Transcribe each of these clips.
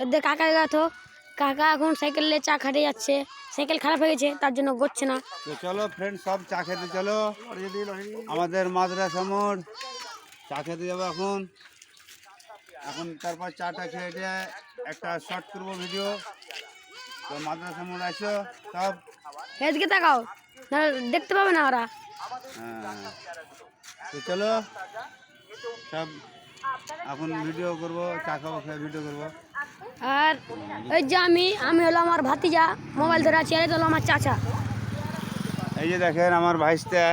এদের কাকা গেছো, কাকা এখন সাইকেল নিয়ে চা খেতে যাচ্ছে। সাইকেল খারাপ হয়ে গেছে, তার জন্য গড়ছে না। তো চলো ফ্রেন্ড, সব চা খেতে চলো। আমাদের মাদ্রাসা মোড় চা খেতে যাবো এখন। তারপর চাটা খেয়ে দিয়ে একটা শর্ট করবো ভিডিও। তো মাদ্রাসা মোড় আসো সব। এদিকে তাকাও, দেখতে পাবে না ওরা। হ্যাঁ, তো চলো সব এখন ভিডিও করবো, চা খাবো, খেয়ে ভিডিও করবো। আর এই যে আমি হলো আমার ভাতিজা, মোবাইল ধরে আছি। আর এটা হলো আমার চাচা। এই যে দেখেন আমার ভাইস্তা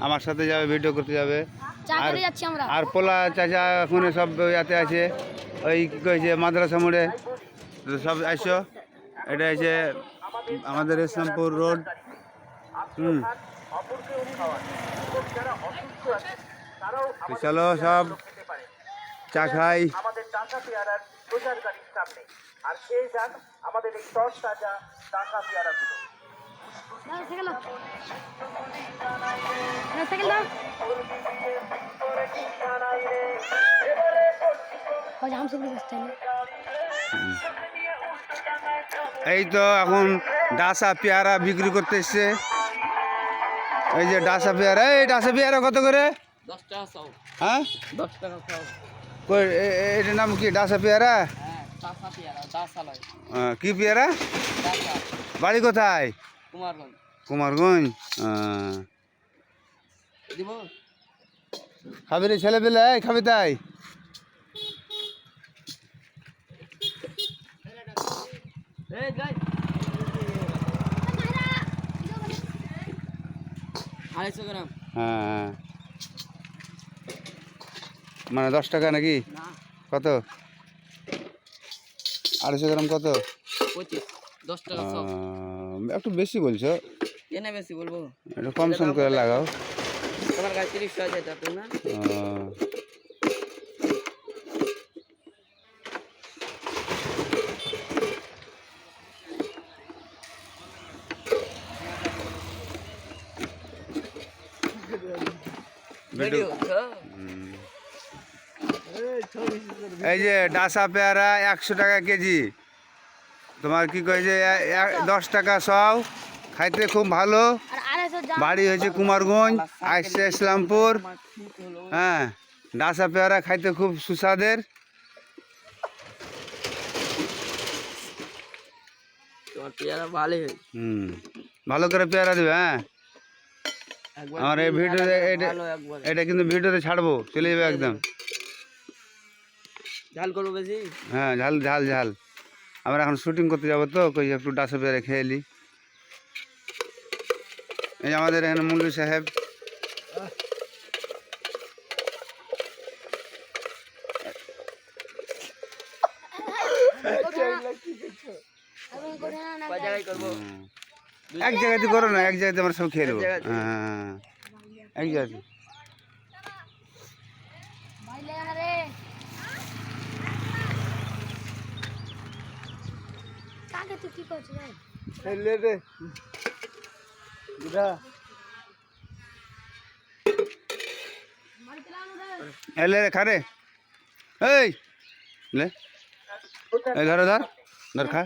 আমার সাথে যাবে, ভিডিও করতে যাবে। চা খেতে যাচ্ছি আমরা। আর পোলা চাচা এখন সব ইয়াতে আছে, ওই কী কয়েছে মাদ্রাসা মোড়ে। তো সব আসো, এটা হচ্ছে আমাদের ইসলামপুর রোড। তো চলো সব চা খাই। আমাদের টাকা পেয়ারার প্রচার গাড়ির সামনে আর খেয়ে যান আমাদের এই তর তাজা টাকা পেয়ারাগুলো। এই তো এখন ডাসা পেয়ারা বিক্রি করতে এসছে। এই যে ডাসা পেয়ারা, এই ডাসা পেয়ারা কত করে? 10 টাকা চাও। হ্যাঁ 10 টাকা চাও। কই এটার নাম কি? ডাসা পেয়ারা? হ্যাঁ, টাকা পেয়ারা, দাসা লয়। কি পেয়ারা? দাসা। বাড়ি কোথায়? কুমারগঞ্জ। কুমারগঞ্জ। দিব? খাবি রে ছেলে পেলে, খাবি তাই? এই যাই। 250 গ্রাম। হ্যাঁ, মানে 10 টাকা নাকি? না, কত? 250 গ্রাম কত? 25। 10 টাকা চাও। একটু বেশি বলছো। কেনে বেশি বলবো? একটু কম সম করে লাগাও। তোমার কাছে 30 টাকা আছে তাতে না? ভিডিও তো। এই যে ডাসা পেয়ারা 100 টাকা কেজি। তোমার কি কয়েছে 10 টাকা সব। খাইতে খুব ভালো। বাড়ি হয়েছে কুমারগঞ্জ, আসছে ইসলামপুর। হ্যাঁ, ডাসা পেয়ারা খাইতে খুব সুস্বাদের। তোমার পেয়ারা ভালোই হয়। ভালো করে পেয়ারা দেবে। হ্যাঁ, আমার এই ভিডিওতে এটা কিন্তু ভিডিওতে ছাড়বো, চলে যাবে একদম। ঝাল করবো বেশি? হ্যাঁ, ঝাল ঝাল ঝাল। আমরা এখন শুটিং করতে যাবো, তো কই একটু ডাসা পেয়ারা খেয়ে এলি। এই আমাদের এখানে মুল্লু সাহেব। এক জায়গাতে করো না, এক জায়গাতে আমরা সব খেয়ে নেবো। হ্যাঁ, এক জায়গাতে। এলে রে খা রে, এই লে, এই ধর ধর ধর, খা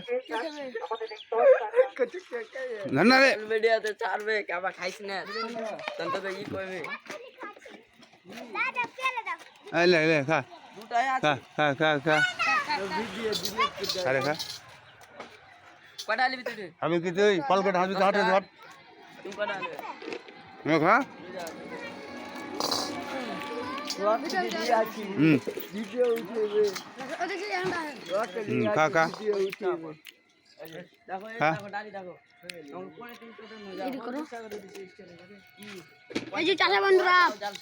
ধর না রে। ভিডিওতে ছাড়বে কেবা খাইছ না তন্ত তো ই কইবে। এই লে লে খা দুটাই আছে। খা খা খা খা খা রে খা। কটা লিবি তুই? আমি কি তুই কলকাতা হাসি হাটে ধর। তুই কটা লিবি? আমি খা। খা খা দেখো এই হ্যাঁ। দেখো ডালি দেখো। এই যে চাচা বন্ধুরা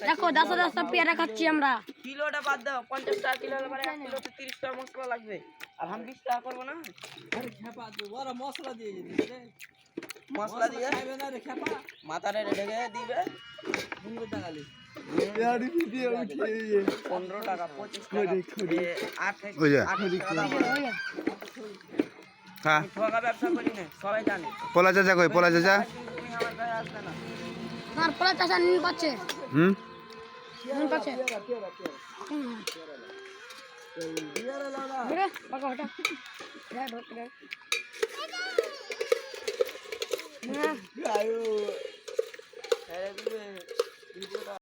দেখো, 10 পেয়ারা খাচ্ছি আমরা। কিলোটা বাদ দাও, 50 টাকা কিলো হলে মানে 1 কিলোতে 30 টাকা মশলা লাগবে। আর আমি 20 টাকা করবো না। আরে খেপা দে, ওরা মশলা দিয়ে দিবে রে। মশলা দিয়ে খাবে না রে খেপা। মাথারে ঢেকে দিবে। 15 টাকা লি। ইয়ারি ভিডিও উঠিয়ে 15 টাকা 25 টাকা। 8 ওই যা খা। ঠকা ব্যবসা করি না, সবাই জানে। পোলা চাচা কই? পোলা চাচা তুমি আমার গায়ে আসবে না। আমার পোলা চাচা নীল পাচ্ছে। নীল পাচ্ছে। বেটা পাকা হটা হ্যাঁ